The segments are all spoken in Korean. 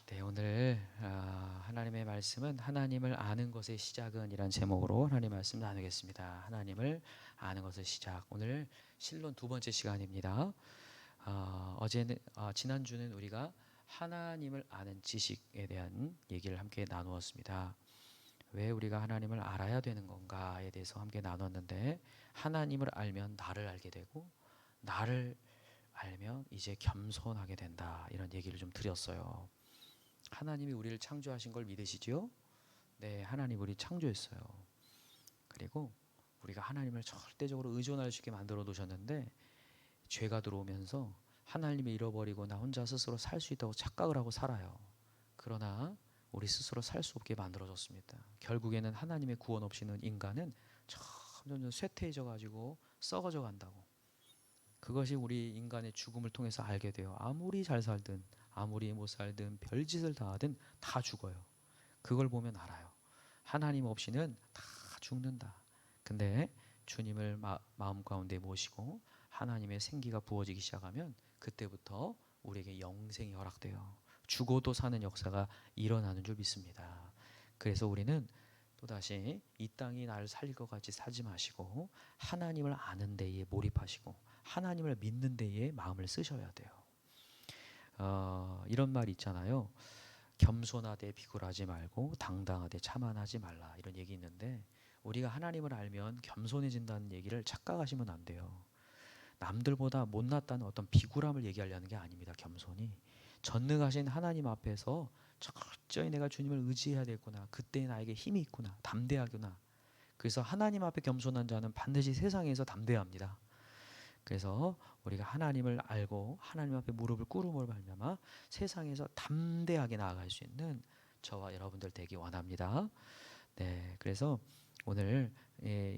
네, 오늘 하나님의 말씀은 하나님을 아는 것의 시작은 이란 제목으로 하나님 말씀 나누겠습니다. 하나님을 아는 것의 시작. 오늘 실론 두 번째 시간입니다. 지난주는 우리가 하나님을 아는 지식에 대한 얘기를 함께 나누었습니다. 왜 우리가 하나님을 알아야 되는 건가에 대해서 함께 나눴는데, 하나님을 알면 나를 알게 되고, 나를 알면 이제 겸손하게 된다, 이런 얘기를 좀 드렸어요. 하나님이 우리를 창조하신 걸 믿으시지요? 네, 하나님 우리 창조했어요. 그리고 우리가 하나님을 절대적으로 의존할 수 있게 만들어 놓으셨는데, 죄가 들어오면서 하나님을 잃어버리고 나 혼자 스스로 살 수 있다고 착각을 하고 살아요. 그러나 우리 스스로 살 수 없게 만들어졌습니다. 결국에는 하나님의 구원 없이는 인간은 점점 쇠퇴해져 가지고 썩어져 간다고. 그것이 우리 인간의 죽음을 통해서 알게 돼요. 아무리 잘 살든 아무리 못 살든 별짓을 다 하든 다 죽어요. 그걸 보면 알아요. 하나님 없이는 다 죽는다. 근데 주님을 마음 가운데 모시고 하나님의 생기가 부어지기 시작하면 그때부터 우리에게 영생이 허락돼요. 죽어도 사는 역사가 일어나는 줄 믿습니다. 그래서 우리는 또다시 이 땅이 나를 살릴 것 같이 살지 마시고 하나님을 아는 데에 몰입하시고 하나님을 믿는 데에 마음을 쓰셔야 돼요. 이런 말이 있잖아요. 겸손하되 비굴하지 말고 당당하되 자만하지 말라, 이런 얘기 있는데, 우리가 하나님을 알면 겸손해진다는 얘기를 착각하시면 안 돼요. 남들보다 못났다는 어떤 비굴함을 얘기하려는 게 아닙니다. 겸손이 전능하신 하나님 앞에서 철저히 내가 주님을 의지해야 되구나, 그때 나에게 힘이 있구나, 담대하구나. 그래서 하나님 앞에 겸손한 자는 반드시 세상에서 담대합니다. 그래서 우리가 하나님을 알고 하나님 앞에 무릎을 꿇음으로 말미암아 세상에서 담대하게 나아갈 수 있는 저와 여러분들 되기 원합니다. 네, 그래서 오늘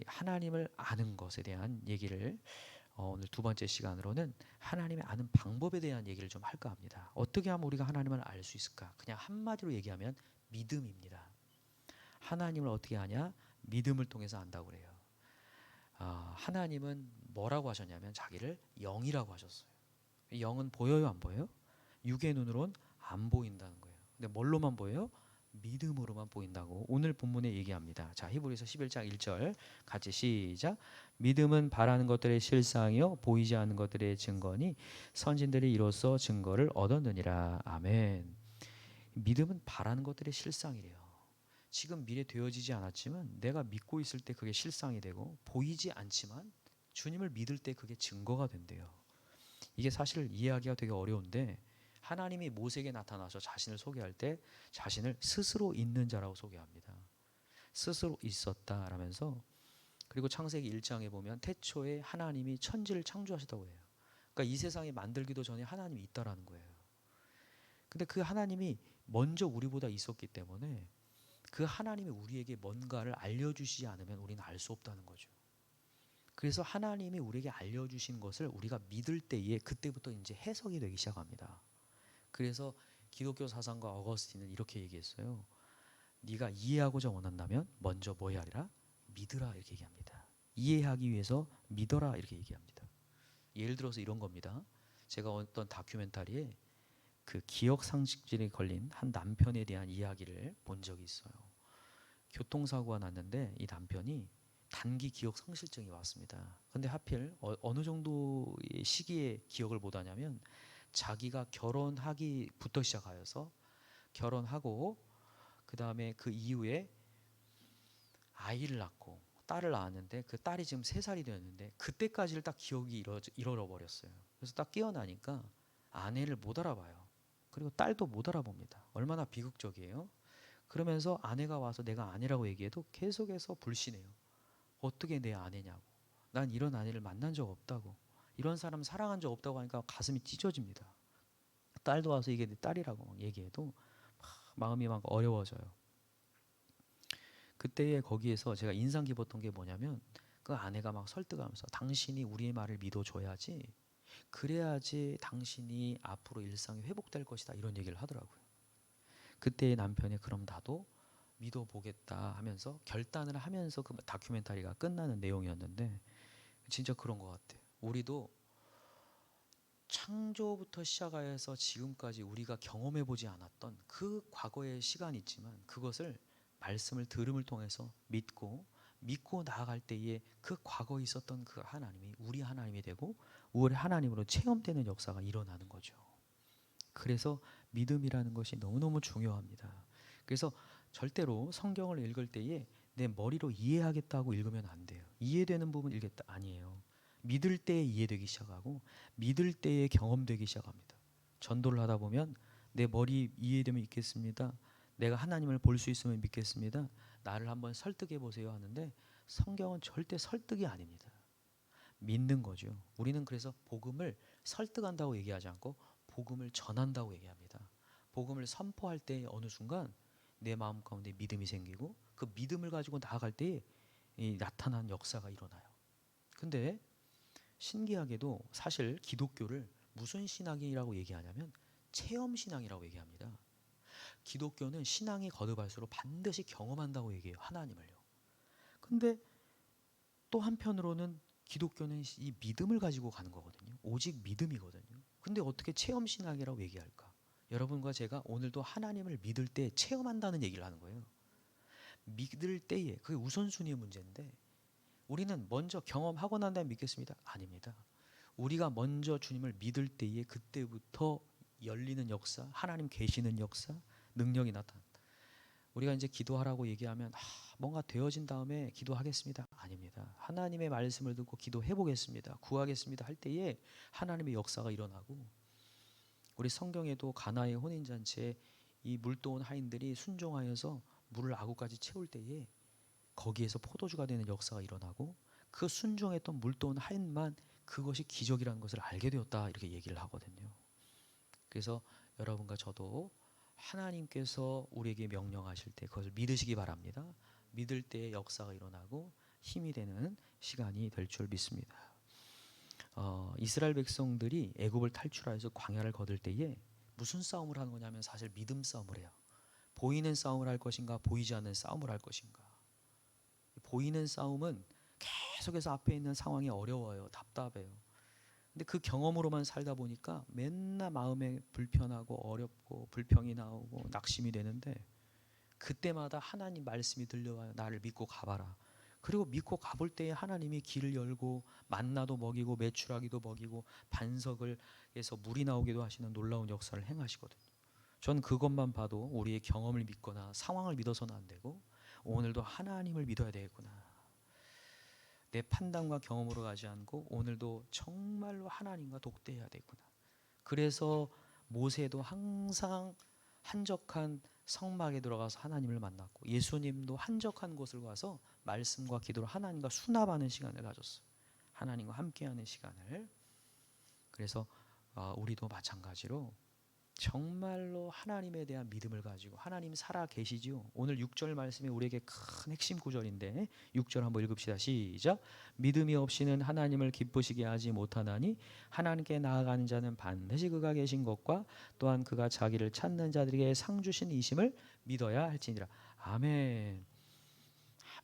하나님을 아는 것에 대한 얘기를 오늘 두 번째 시간으로는 하나님의 아는 방법에 대한 얘기를 좀 할까 합니다. 어떻게 하면 우리가 하나님을 알 수 있을까? 그냥 한마디로 얘기하면 믿음입니다. 하나님을 어떻게 아냐? 믿음을 통해서 안다고 그래요. 하나님은 뭐라고 하셨냐면 자기를 영이라고 하셨어요. 영은 보여요, 안 보여요? 육의 눈으로는 안 보인다는 거예요. 근데 뭘로만 보여요? 믿음으로만 보인다고 오늘 본문에 얘기합니다. 자, 히브리서 11장 1절 같이 시작. 믿음은 바라는 것들의 실상이요 보이지 않는 것들의 증거니 선진들이 이로써 증거를 얻었느니라. 아멘. 믿음은 바라는 것들의 실상이래요. 지금 미래 되어지지 않았지만 내가 믿고 있을 때 그게 실상이 되고, 보이지 않지만 주님을 믿을 때 그게 증거가 된대요. 이게 사실 이해하기가 되게 어려운데, 하나님이 모세에게 나타나서 자신을 소개할 때 자신을 스스로 있는 자라고 소개합니다. 스스로 있었다라면서, 그리고 창세기 1장에 보면 태초에 하나님이 천지를 창조하셨다고 해요. 그러니까 이 세상이 만들기도 전에 하나님이 있다라는 거예요. 근데 그 하나님이 먼저 우리보다 있었기 때문에 그 하나님이 우리에게 뭔가를 알려주시지 않으면 우리는 알 수 없다는 거죠. 그래서 하나님이 우리에게 알려주신 것을 우리가 믿을 때에 그때부터 이제 해석이 되기 시작합니다. 그래서 기독교 사상가 어거스틴은 이렇게 얘기했어요. 네가 이해하고자 원한다면 먼저 뭐 해야 하리라? 믿으라, 이렇게 얘기합니다. 이해하기 위해서 믿어라, 이렇게 얘기합니다. 예를 들어서 이런 겁니다. 제가 어떤 다큐멘터리에 그 기억 상실증에 걸린 한 남편에 대한 이야기를 본 적이 있어요. 교통사고가 났는데 이 남편이 단기 기억 상실증이 왔습니다. 근데 하필 어느 정도의 시기에 기억을 못 하냐면, 자기가 결혼하기부터 시작하여서 결혼하고 그 다음에 그 이후에 아이를 낳고 딸을 낳았는데, 그 딸이 지금 3살이 되었는데 그때까지를 딱 기억이 잃어버렸어요. 그래서 딱 깨어나니까 아내를 못 알아봐요. 그리고 딸도 못 알아봅니다. 얼마나 비극적이에요. 그러면서 아내가 와서 내가 아내라고 얘기해도 계속해서 불신해요. 어떻게 내 아내냐고. 난 이런 아내를 만난 적 없다고. 이런 사람 사랑한 적 없다고 하니까 가슴이 찢어집니다. 딸도 와서 이게 내 딸이라고 얘기해도 마음이 막 어려워져요. 그때에 거기에서 제가 인상 깊었던 게 뭐냐면, 그 아내가 막 설득하면서 당신이 우리의 말을 믿어줘야지, 그래야지 당신이 앞으로 일상이 회복될 것이다, 이런 얘기를 하더라고요. 그때 남편이 그럼 나도 믿어보겠다 하면서 결단을 하면서 그 다큐멘터리가 끝나는 내용이었는데, 진짜 그런 것 같아요. 우리도 창조부터 시작하여서 지금까지 우리가 경험해 보지 않았던 그 과거의 시간이 있지만 그것을 말씀을 들음을 통해서 믿고 나아갈 때에 그 과거에 있었던 그 하나님이 우리 하나님이 되고 우리 하나님으로 체험되는 역사가 일어나는 거죠. 그래서 믿음이라는 것이 너무너무 중요합니다. 그래서 절대로 성경을 읽을 때에 내 머리로 이해하겠다고 읽으면 안 돼요. 이해되는 부분 읽겠다 아니에요. 믿을 때에 이해되기 시작하고 믿을 때에 경험되기 시작합니다. 전도를 하다 보면 내 머리 이해되면 믿겠습니다. 내가 하나님을 볼 수 있으면 믿겠습니다. 나를 한번 설득해 보세요 하는데 성경은 절대 설득이 아닙니다. 믿는 거죠. 우리는 그래서 복음을 설득한다고 얘기하지 않고 복음을 전한다고 얘기합니다. 복음을 선포할 때 어느 순간 내 마음 가운데 믿음이 생기고 그 믿음을 가지고 나아갈 때에 이 나타난 역사가 일어나요. 근데 신기하게도 사실 기독교를 무슨 신앙이라고 얘기하냐면 체험 신앙이라고 얘기합니다. 기독교는 신앙이 거듭할수록 반드시 경험한다고 얘기해요. 하나님을요. 근데 또 한편으로는 기독교는 이 믿음을 가지고 가는 거거든요. 오직 믿음이거든요. 근데 어떻게 체험 신앙이라고 얘기할까? 여러분과 제가 오늘도 하나님을 믿을 때 체험한다는 얘기를 하는 거예요. 믿을 때에 그게 우선순위의 문제인데 우리는 먼저 경험하고 난 다음에 믿겠습니다. 아닙니다. 우리가 먼저 주님을 믿을 때에 그때부터 열리는 역사, 하나님 계시는 역사, 능력이 나타난다. 우리가 이제 기도하라고 얘기하면 뭔가 되어진 다음에 기도하겠습니다. 아닙니다. 하나님의 말씀을 듣고 기도해 보겠습니다. 구하겠습니다. 할 때에 하나님의 역사가 일어나고 우리 성경에도 가나의 혼인잔치에 이 물도온 하인들이 순종하여서 물을 아구까지 채울 때에 거기에서 포도주가 되는 역사가 일어나고 그 순종했던 물도온 하인만 그것이 기적이라는 것을 알게 되었다 이렇게 얘기를 하거든요. 그래서 여러분과 저도 하나님께서 우리에게 명령하실 때 그것을 믿으시기 바랍니다. 믿을 때의 역사가 일어나고 힘이 되는 시간이 될 줄 믿습니다. 이스라엘 백성들이 애굽을 탈출하여서 광야를 거둘 때에 무슨 싸움을 하는 거냐면 사실 믿음 싸움을 해요. 보이는 싸움을 할 것인가 보이지 않는 싸움을 할 것인가. 보이는 싸움은 계속해서 앞에 있는 상황이 어려워요. 답답해요. 근데 그 경험으로만 살다 보니까 맨날 마음에 불편하고 어렵고 불평이 나오고 낙심이 되는데 그때마다 하나님 말씀이 들려와요. 나를 믿고 가봐라. 그리고 믿고 가볼 때에 하나님이 길을 열고 만나도 먹이고 메추라기도 먹이고 반석을 해서 물이 나오기도 하시는 놀라운 역사를 행하시거든요. 전 그것만 봐도 우리의 경험을 믿거나 상황을 믿어서는 안 되고 오늘도 하나님을 믿어야 되겠구나. 내 판단과 경험으로 가지 않고 오늘도 정말로 하나님과 독대해야 되구나. 그래서 모세도 항상 한적한 성막에 들어가서 하나님을 만났고 예수님도 한적한 곳을 가서 말씀과 기도로 하나님과 수납하는 시간을 가졌어요. 하나님과 함께하는 시간을. 그래서 우리도 마찬가지로 정말로 하나님에 대한 믿음을 가지고 하나님 살아 계시지요. 오늘 6절 말씀이 우리에게 큰 핵심 구절인데 6절 한번 읽읍시다. 시작. 믿음이 없이는 하나님을 기쁘시게 하지 못하나니 하나님께 나아가는 자는 반드시 그가 계신 것과 또한 그가 자기를 찾는 자들에게 상 주신 이심을 믿어야 할지니라. 아멘.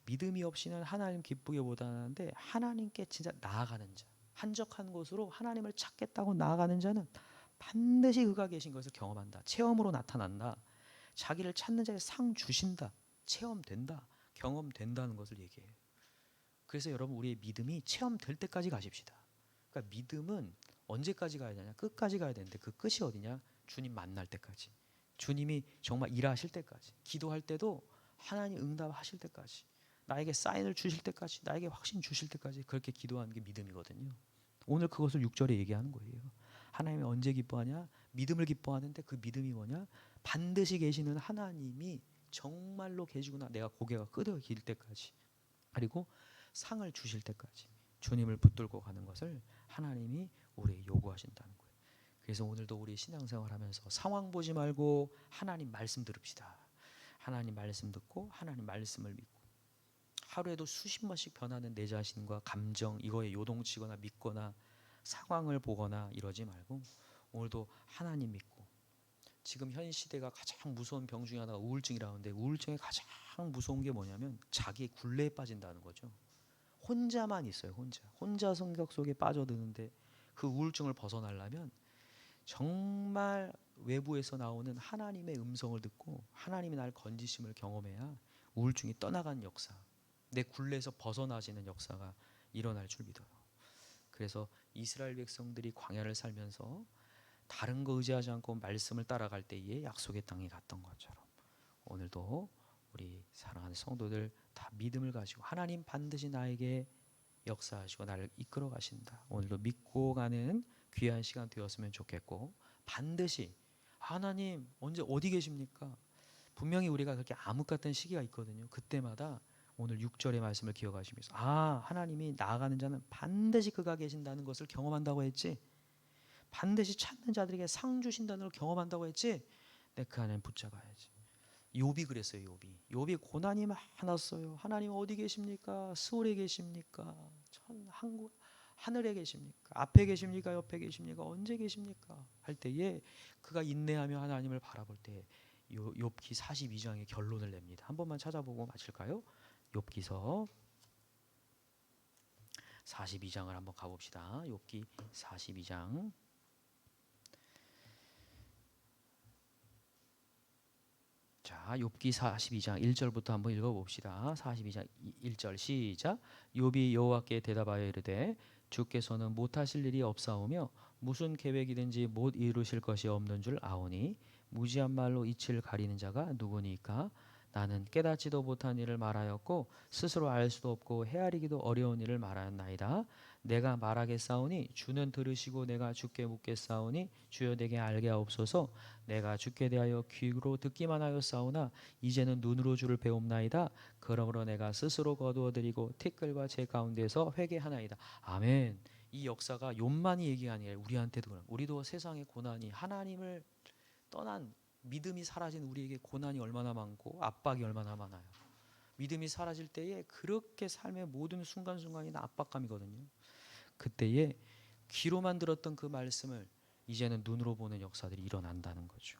믿음이 없이는 하나님 기쁘게 못하는데 하나님께 진짜 나아가는 자, 한적한 곳으로 하나님을 찾겠다고 나아가는 자는 반드시 그가 계신 것을 경험한다. 체험으로 나타난다. 자기를 찾는 자에게 상 주신다. 체험된다. 경험된다는 것을 얘기해요. 그래서 여러분 우리의 믿음이 체험될 때까지 가십시다. 그러니까 믿음은 언제까지 가야 되냐? 끝까지 가야 되는데 그 끝이 어디냐? 주님 만날 때까지. 주님이 정말 일하실 때까지. 기도할 때도 하나님 응답하실 때까지. 나에게 사인을 주실 때까지. 나에게 확신 주실 때까지 그렇게 기도하는 게 믿음이거든요. 오늘 그것을 6절에 얘기하는 거예요. 하나님이 언제 기뻐하냐? 믿음을 기뻐하는데 그 믿음이 뭐냐? 반드시 계시는 하나님이 정말로 계시구나. 내가 고개가 끄덕일 때까지. 그리고 상을 주실 때까지 주님을 붙들고 가는 것을 하나님이 우리에게 요구하신다는 거예요. 그래서 오늘도 우리 신앙생활하면서 상황 보지 말고 하나님 말씀 들읍시다. 하나님 말씀 듣고 하나님 말씀을 믿고 하루에도 수십 번씩 변하는 내 자신과 감정 이거에 요동치거나 믿거나 상황을 보거나 이러지 말고 오늘도 하나님 믿고 지금 현 시대가 가장 무서운 병 중에 하나가 우울증이라는데 우울증의 가장 무서운 게 뭐냐면 자기의 굴레에 빠진다는 거죠. 혼자만 있어요. 혼자 성격 속에 빠져드는데 그 우울증을 벗어나려면 정말 외부에서 나오는 하나님의 음성을 듣고 하나님이 날 건지심을 경험해야 우울증이 떠나간 역사, 내 굴레에서 벗어나지는 역사가 일어날 줄 믿어요. 그래서 이스라엘 백성들이 광야를 살면서 다른 거 의지하지 않고 말씀을 따라갈 때에 약속의 땅에 갔던 것처럼 오늘도 우리 사랑하는 성도들 다 믿음을 가지고 하나님 반드시 나에게 역사하시고 나를 이끌어 가신다. 오늘도 믿고 가는 귀한 시간 되었으면 좋겠고, 반드시 하나님 언제 어디 계십니까? 분명히 우리가 그렇게 암흑 같은 시기가 있거든요. 그때마다 오늘 6절의 말씀을 기억하시면서 하나님이 나아가는 자는 반드시 그가 계신다는 것을 경험한다고 했지, 반드시 찾는 자들에게 상 주신다는 걸 경험한다고 했지, 내 그 안에 붙잡아야지. 욥이 그랬어요. 욥이 고난이 많았어요. 하나님 어디 계십니까? 스올에 계십니까? 하늘에 계십니까? 앞에 계십니까? 옆에 계십니까? 언제 계십니까? 할 때에 그가 인내하며 하나님을 바라볼 때 욥기 42장의 결론을 냅니다. 한 번만 찾아보고 마칠까요? 욥기서 42장을 한번 가봅시다. 욥기 42장. 자, 욥기 42장 1절부터 한번 읽어봅시다. 42장 1절 시작. 욥이 여호와께 대답하여 이르되 주께서는 못하실 일이 없사오며 무슨 계획이든지 못 이루실 것이 없는 줄 아오니 무지한 말로 이치를 가리는 자가 누구니까? 나는 깨닫지도 못한 일을 말하였고 스스로 알 수도 없고 헤아리기도 어려운 일을 말하였나이다. 내가 말하겠사오니 주는 들으시고 내가 주께 묻겠사오니 주여 내게 알게 하옵소서. 내가 주께 대하여 귀로 듣기만 하였사오나 이제는 눈으로 주를 배웁나이다. 그러므로 내가 스스로 거두어드리고 티끌과 제 가운데서 회개하나이다. 아멘. 이 역사가 욥만이 얘기하는 게 우리한테도 그런, 우리도 세상의 고난이, 하나님을 떠난 믿음이 사라진 우리에게 고난이 얼마나 많고 압박이 얼마나 많아요. 믿음이 사라질 때에 그렇게 삶의 모든 순간순간이 압박감이거든요. 그때에 귀로만 들었던 그 말씀을 이제는 눈으로 보는 역사들이 일어난다는 거죠.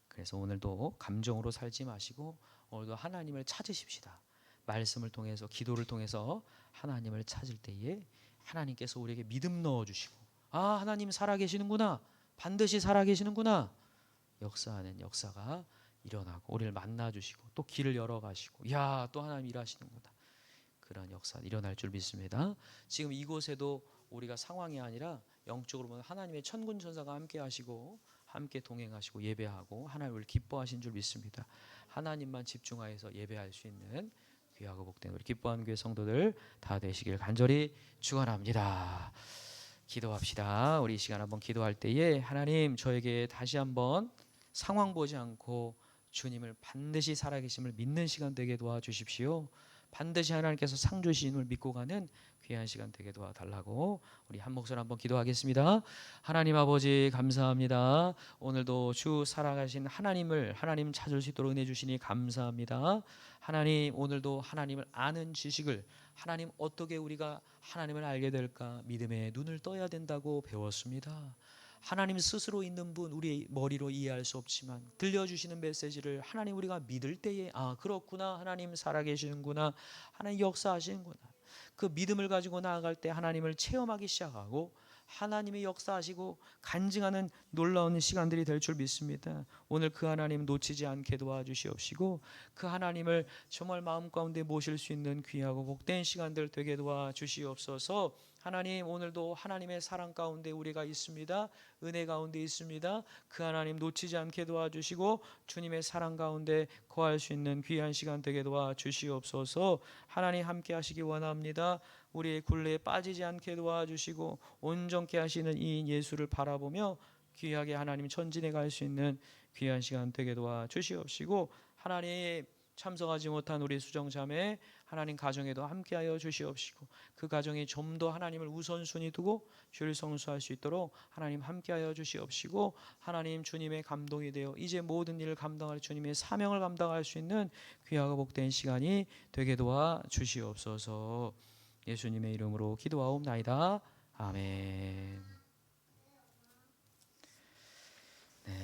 그래서 오늘도 감정으로 살지 마시고 오늘도 하나님을 찾으십시다. 말씀을 통해서, 기도를 통해서 하나님을 찾을 때에 하나님께서 우리에게 믿음 넣어주시고, 하나님 살아계시는구나, 반드시 살아계시는구나, 역사하는 역사가 일어나고 우리를 만나주시고 또 길을 열어가시고, 또 하나님 일하시는구나, 그런 역사 일어날 줄 믿습니다. 지금 이곳에도 우리가 상황이 아니라 영적으로 보면 하나님의 천군 천사가 함께 하시고 함께 동행하시고 예배하고 하나님을 기뻐하신 줄 믿습니다. 하나님만 집중하여서 예배할 수 있는 귀하고 복된 우리 기뻐하는 교회 성도들 다 되시길 간절히 축원합니다. 기도합시다. 우리 이 시간 한번 기도할 때에 하나님 저에게 다시 한번 상황 보지 않고 주님을 반드시 살아계심을 믿는 시간 되게 도와주십시오. 반드시 하나님께서 상 주심을 믿고 가는 귀한 시간 되게 도와달라고 우리 한 목소리 한번 기도하겠습니다. 하나님 아버지 감사합니다. 오늘도 주 살아가신 하나님 찾을 수 있도록 은혜 주시니 감사합니다. 하나님 오늘도 하나님을 아는 지식을, 하나님 어떻게 우리가 하나님을 알게 될까 믿음의 눈을 떠야 된다고 배웠습니다. 하나님 스스로 있는 분 우리 머리로 이해할 수 없지만 들려주시는 메시지를 하나님 우리가 믿을 때에 그렇구나, 하나님 살아계시는구나, 하나님 역사하시는구나, 그 믿음을 가지고 나아갈 때 하나님을 체험하기 시작하고 하나님이 역사하시고 간증하는 놀라운 시간들이 될 줄 믿습니다. 오늘 그 하나님 놓치지 않게 도와주시옵시고 그 하나님을 정말 마음 가운데 모실 수 있는 귀하고 복된 시간들 되게 도와주시옵소서. 하나님 오늘도 하나님의 사랑 가운데 우리가 있습니다. 은혜 가운데 있습니다. 그 하나님 놓치지 않게 도와주시고 주님의 사랑 가운데 거할 수 있는 귀한 시간 되게 도와주시옵소서. 하나님 함께 하시기 원합니다. 우리의 굴레에 빠지지 않게 도와주시고 온전케 하시는 이 예수를 바라보며 귀하게 하나님 전진해 갈 수 있는 귀한 시간 되게 도와주시옵시고 하나님 참석하지 못한 우리 수정자매 하나님 가정에도 함께하여 주시옵시고 그 가정이 좀 더 하나님을 우선순위 두고 주를 성수할 수 있도록 하나님 함께하여 주시옵시고 하나님 주님의 감동이 되어 이제 모든 일을 감당할 주님의 사명을 감당할 수 있는 귀하고 복된 시간이 되게 도와 주시옵소서. 예수님의 이름으로 기도하옵나이다. 아멘.